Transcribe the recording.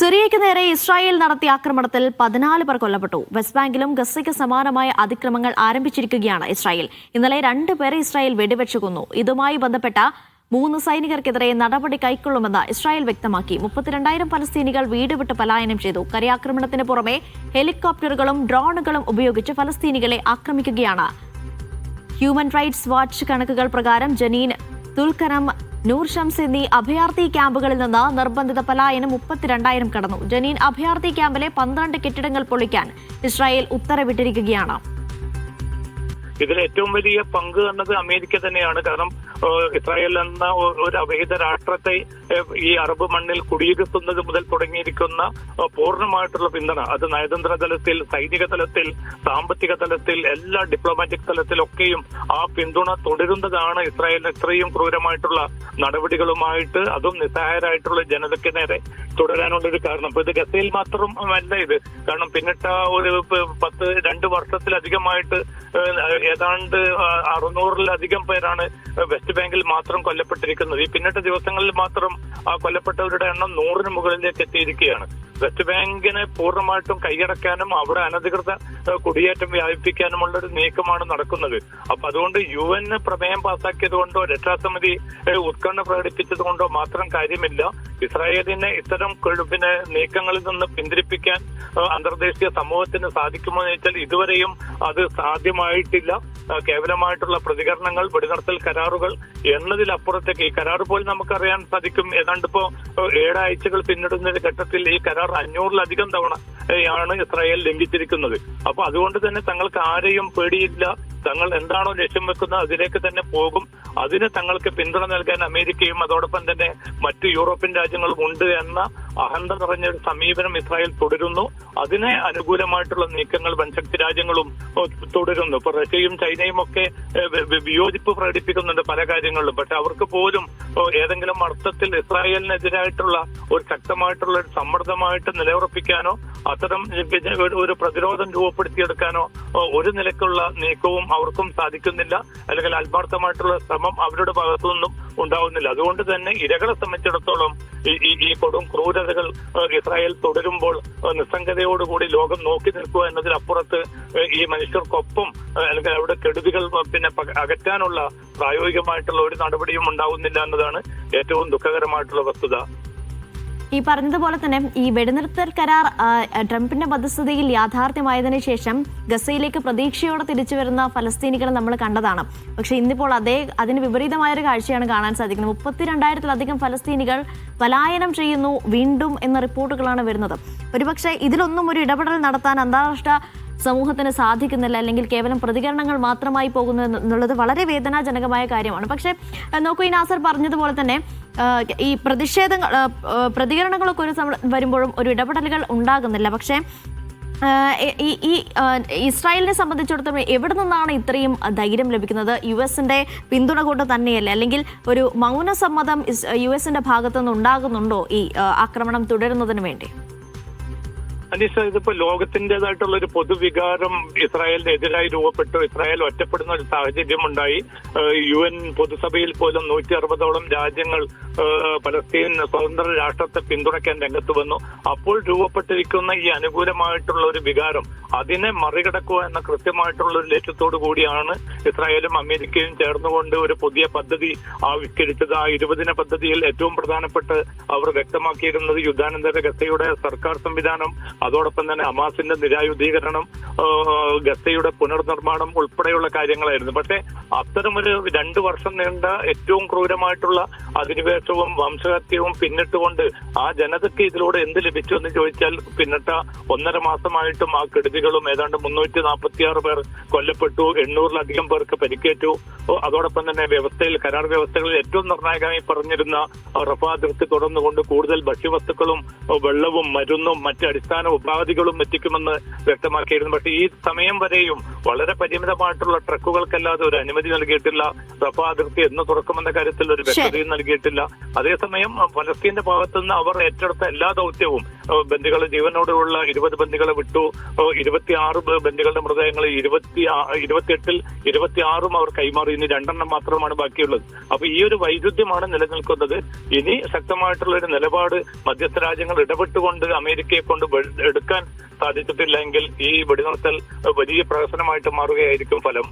സിറിയയ്ക്ക് നേരെ ഇസ്രായേൽ നടത്തിയ ആക്രമണത്തിൽ 14 പേർ കൊല്ലപ്പെട്ടു. വെസ്റ്റ് ബാങ്കിലും ഗസയ്ക്ക് സമാനമായ അതിക്രമങ്ങൾ ആരംഭിച്ചിരിക്കുകയാണ് ഇസ്രായേൽ. ഇന്നലെ 2 പേരെ ഇസ്രായേൽ വെടിവെച്ചു കൊന്നു. ഇതുമായി ബന്ധപ്പെട്ട 3 സൈനികർക്കെതിരെ നടപടി കൈക്കൊള്ളുമെന്ന് ഇസ്രായേൽ വ്യക്തമാക്കി. 32,000 ഫലസ്തീനികൾ വീട് വിട്ട് പലായനം ചെയ്തു. കരയാക്രമണത്തിന് പുറമെ ഹെലികോപ്റ്ററുകളും ഡ്രോണുകളും ഉപയോഗിച്ച് ഫലസ്തീനികളെ ആക്രമിക്കുകയാണ്. ഹ്യൂമൻ റൈറ്റ്സ് വാച്ച് കണക്കുകൾ പ്രകാരം ജനീൻ, തുൽക്കരം, നൂർ ഷംസ് എന്നീ അഭയാർത്ഥി ക്യാമ്പുകളിൽ നിന്ന് നിർബന്ധിത പലായനം 32,000 കടന്നു. ജനീൻ അഭയാർത്ഥി ക്യാമ്പിലെ 12 കെട്ടിടങ്ങൾ പൊളിക്കാൻ ഇസ്രായേൽ ഉത്തരവിട്ടിരിക്കുകയാണ്. ഇതിൽ ഏറ്റവും വലിയ പങ്ക് എന്നത് അമേരിക്ക തന്നെയാണ്. കാരണം ഇസ്രായേൽ എന്ന ഒരു അവിഹിത രാഷ്ട്രത്തെ ഈ അറബ് മണ്ണിൽ കുടിയിരുത്തുന്നത് മുതൽ തുടങ്ങിയിരിക്കുന്ന പൂർണ്ണമായിട്ടുള്ള പിന്തുണ, അത് നയതന്ത്ര തലത്തിൽ, സൈനിക തലത്തിൽ, സാമ്പത്തിക തലത്തിൽ, എല്ലാ ഡിപ്ലോമാറ്റിക് തലത്തിലൊക്കെയും ആ പിന്തുണ തുടരുന്നതാണ് ഇസ്രായേലിന് ഇത്രയും ക്രൂരമായിട്ടുള്ള നടപടികളുമായിട്ട്, അതും നിസ്സഹായരായിട്ടുള്ള ജനതയ്ക്ക് നേരെ തുടരാനുള്ളൊരു കാരണം. ഇപ്പൊ ഇത് ഗസയിൽ മാത്രമല്ല ഇത്. കാരണം പിന്നിട്ട ഒരു 2 വർഷത്തിലധികമായിട്ട് ഏതാണ്ട് 600-ലധികം പേരാണ് വെസ്റ്റ് ബാങ്കിൽ മാത്രം കൊല്ലപ്പെട്ടിരിക്കുന്നത്. ഈ പിന്നിട്ട ദിവസങ്ങളിൽ മാത്രം ആ കൊല്ലപ്പെട്ടവരുടെ എണ്ണം 100-ന് മുകളിലേക്ക് എത്തിയിരിക്കുകയാണ്. വെസ്റ്റ് ബാങ്കിനെ പൂർണ്ണമായിട്ടും കൈയടക്കാനും അവിടെ അനധികൃത കുടിയേറ്റം വ്യാപിപ്പിക്കാനുമുള്ള ഒരു നീക്കമാണ് നടക്കുന്നത്. അപ്പൊ അതുകൊണ്ട് UN പ്രമേയം പാസാക്കിയത് കൊണ്ടോ രക്ഷാസമിതി ഉത്കണ്ഠ പ്രകടിപ്പിച്ചത് കൊണ്ടോ മാത്രം കാര്യമില്ല. ഇസ്രായേലിനെ ഇത്തരം നീക്കങ്ങളിൽ നിന്ന് പിന്തിരിപ്പിക്കാൻ അന്തർദേശീയ സമൂഹത്തിന് സാധിക്കുമോ എന്ന് ചോദിച്ചാൽ ഇതുവരെയും അത് സാധ്യമായിട്ടില്ല. കേവലമായിട്ടുള്ള പ്രതികരണങ്ങൾ, വെടിനിർത്തൽ കരാറുകൾ എന്നതിലപ്പുറത്തേക്ക് ഈ കരാർ പോലും നമുക്കറിയാൻ സാധിക്കും. ഏതാണ്ട് ഇപ്പോ 7 ആഴ്ചകൾ പിന്നിടുന്ന ഘട്ടത്തിൽ ഈ കരാർ 500-ലധികം തവണ ആണ് ഇസ്രായേൽ ലംഘിച്ചിരിക്കുന്നത്. അപ്പൊ അതുകൊണ്ട് തന്നെ തങ്ങൾക്ക് ആരെയും പേടിയില്ല. തങ്ങൾ എന്താണോ ലക്ഷ്യം വെക്കുന്നത് അതിലേക്ക് തന്നെ പോകും. അതിന് തങ്ങൾക്ക് പിന്തുണ നൽകാൻ അമേരിക്കയും അതോടൊപ്പം തന്നെ മറ്റു യൂറോപ്യൻ രാജ്യങ്ങളും ഉണ്ട് എന്ന അഹന്ത നിറഞ്ഞൊരു സമീപനം ഇസ്രായേൽ തുടരുന്നു. അതിനെ അനുകൂലമായിട്ടുള്ള നീക്കങ്ങൾ വൻശക്തി രാജ്യങ്ങളും തുടരുന്നു. ഇപ്പൊ റഷ്യയും ചൈനയും ഒക്കെ വിയോജിപ്പ് പ്രകടിപ്പിക്കുന്നുണ്ട് പല കാര്യങ്ങളിലും. പക്ഷെ അവർക്ക് പോലും ഏതെങ്കിലും അർത്ഥത്തിൽ ഇസ്രായേലിനെതിരായിട്ടുള്ള ഒരു ശക്തമായിട്ടുള്ള ഒരു സമ്മർദ്ദമായിട്ട് നിലയുറപ്പിക്കാനോ അത്തരം ഒരു പ്രതിരോധം രൂപപ്പെടുത്തിയെടുക്കാനോ ഒരു നിലക്കുള്ള നീക്കവും അവർക്കും സാധിക്കുന്നില്ല. അല്ലെങ്കിൽ ആത്മാർത്ഥമായിട്ടുള്ള ശ്രമം അവരുടെ ഭാഗത്തു നിന്നും ഉണ്ടാവുന്നില്ല. അതുകൊണ്ട് തന്നെ ഇരകളെ സംബന്ധിച്ചിടത്തോളം ഈ കൊടും ക്രൂരതകൾ ഇസ്രായേൽ തുടരുമ്പോൾ നിസ്സംഗതയോടുകൂടി ലോകം നോക്കി നിൽക്കുക എന്നതിനപ്പുറത്ത് ഈ മനുഷ്യർക്കൊപ്പം അല്ലെങ്കിൽ അവിടെ കെടുതികൾ അകറ്റാനുള്ള പ്രായോഗികമായിട്ടുള്ള ഒരു നടപടിയും ഉണ്ടാവുന്നില്ല എന്നതാണ് ഏറ്റവും ദുഃഖകരമായിട്ടുള്ള വസ്തുത. ഈ പറഞ്ഞതുപോലെ തന്നെ ഈ വെടിനിർത്തൽ കരാർ ട്രംപിന്റെ മധ്യസ്ഥതയിൽ യാഥാർത്ഥ്യമായതിനു ശേഷം ഗസയിലേക്ക് പ്രതീക്ഷയോടെ തിരിച്ചു വരുന്ന ഫലസ്തീനികളെ നമ്മൾ കണ്ടതാണ്. പക്ഷെ ഇന്നിപ്പോൾ അതിന് വിപരീതമായൊരു കാഴ്ചയാണ് കാണാൻ സാധിക്കുന്നത്. 32,000-ലധികം ഫലസ്തീനികൾ പലായനം ചെയ്യുന്നു വീണ്ടും എന്ന റിപ്പോർട്ടുകളാണ് വരുന്നത്. ഒരുപക്ഷെ ഇതിലൊന്നും ഒരു ഇടപെടൽ നടത്താൻ അന്താരാഷ്ട്ര സമൂഹത്തിന് സാധിക്കുന്നില്ല, അല്ലെങ്കിൽ കേവലം പ്രതികരണങ്ങൾ മാത്രമായി പോകുന്നു എന്നുള്ളത് വളരെ വേദനാജനകമായ കാര്യമാണ്. പക്ഷേ നോക്കൂ, ഈ നാസർ പറഞ്ഞതുപോലെ തന്നെ ഈ പ്രതികരണങ്ങളൊക്കെ വരുമ്പോഴും ഒരു ഇടപെടലുകൾ ഉണ്ടാകുന്നില്ല. പക്ഷേ ഈ ഇസ്രായേലിനെ സംബന്ധിച്ചിടത്തോളം എവിടെ നിന്നാണ് ഇത്രയും ധൈര്യം ലഭിക്കുന്നത്? US-ന്റെ പിന്തുണ കൊണ്ട് തന്നെയല്ലേ? അല്ലെങ്കിൽ ഒരു മൗനസമ്മതം US-ന്റെ ഭാഗത്തുനിന്ന് ഉണ്ടാകുന്നുണ്ടോ ഈ ആക്രമണം തുടരുന്നതിന് വേണ്ടി? അനീഷ, ഇതിപ്പോ ലോകത്തിന്റേതായിട്ടുള്ള ഒരു പൊതുവികാരം ഇസ്രായേലിനെതിരായി രൂപപ്പെട്ടു. ഇസ്രായേൽ ഒറ്റപ്പെടുന്ന ഒരു സാഹചര്യം ഉണ്ടായി. UN പൊതുസഭയിൽ പോലും 160ഓളം രാജ്യങ്ങൾ പലസ്തീൻ സ്വതന്ത്ര രാഷ്ട്രത്തെ പിന്തുണയ്ക്കാൻ രംഗത്ത് വന്നു. അപ്പോൾ രൂപപ്പെട്ടിരിക്കുന്ന ഈ അനുകൂലമായിട്ടുള്ള ഒരു വികാരം, അതിനെ മറികടക്കുക എന്ന കൃത്യമായിട്ടുള്ള ഒരു ലക്ഷ്യത്തോടു കൂടിയാണ് ഇസ്രായേലും അമേരിക്കയും ചേർന്നുകൊണ്ട് ഒരു പുതിയ പദ്ധതി ആവിഷ്കരിച്ചത്. ആ 20-ദിന പദ്ധതിയിൽ ഏറ്റവും പ്രധാനപ്പെട്ട് അവർ വ്യക്തമാക്കിയിരുന്നത് യുദ്ധാനന്തര ഗസയുടെ സർക്കാർ സംവിധാനം, അതോടൊപ്പം തന്നെ ഹമാസിന്റെ നിരായുധീകരണം, ഗസയുടെ പുനർനിർമ്മാണം ഉൾപ്പെടെയുള്ള കാര്യങ്ങളായിരുന്നു. പക്ഷേ അത്തരമൊരു 2 വർഷം നീണ്ട ഏറ്റവും ക്രൂരമായിട്ടുള്ള അധിനിവേശവും വംശഹത്യവും പിന്നിട്ടുകൊണ്ട് ആ ജനതയ്ക്ക് ഇതിലൂടെ എന്ത് ലഭിച്ചു എന്ന് ചോദിച്ചാൽ പിന്നിട്ട 1.5 മാസമായിട്ടും ആ കെടുതികളും ഏതാണ്ട് 346 പേർ കൊല്ലപ്പെട്ടു, 800-ലധികം പേർക്ക് പരിക്കേറ്റു. അതോടൊപ്പം തന്നെ കരാർ വ്യവസ്ഥകളിൽ ഏറ്റവും നിർണായകമായി പറഞ്ഞിരുന്ന റഫ അതിർത്തി തുറന്നുകൊണ്ട് കൂടുതൽ ഭക്ഷ്യവസ്തുക്കളും വെള്ളവും മരുന്നും മറ്റ് അടിസ്ഥാന ഉപാധികളും എത്തിക്കുമെന്ന് വ്യക്തമാക്കിയിരുന്നു. പക്ഷേ ഈ സമയം വരെയും വളരെ പരിമിതമായിട്ടുള്ള ട്രക്കുകൾക്കല്ലാതെ ഒരു അനുമതി നൽകിയിട്ടില്ല. റഫ അതിർത്തി എന്ന് തുറക്കുമെന്ന കാര്യത്തിൽ ഒരു വ്യക്തതയും നൽകിയിട്ടില്ല. അതേസമയം ഫലസ്തീന്റെ ഭാഗത്തുനിന്ന് അവർ ഏറ്റെടുത്ത എല്ലാ ദൗത്യവും ബന്ദികളെ ജീവനോടുള്ള 20 ബന്ദികളെ വിട്ടു, 26 ബന്ദികളുടെ മൃതദേഹങ്ങൾ 28-ൽ 26 അവർ കൈമാറി, ഇനി 2 മാത്രമാണ് ബാക്കിയുള്ളത്. അപ്പൊ ഈ ഒരു വൈരുദ്ധ്യമാണ് നിലനിൽക്കുന്നത്. ഇനി ശക്തമായിട്ടുള്ള ഒരു നിലപാട് മധ്യസ്ഥ രാജ്യങ്ങൾ ഇടപെട്ടുകൊണ്ട് അമേരിക്കയെ കൊണ്ട് എടുക്കാൻ സാധിച്ചിട്ടില്ലെങ്കിൽ ഈ വെടിനിർത്തൽ വലിയ പ്രഹസനമായിട്ട് മാറുകയായിരിക്കും ഫലം.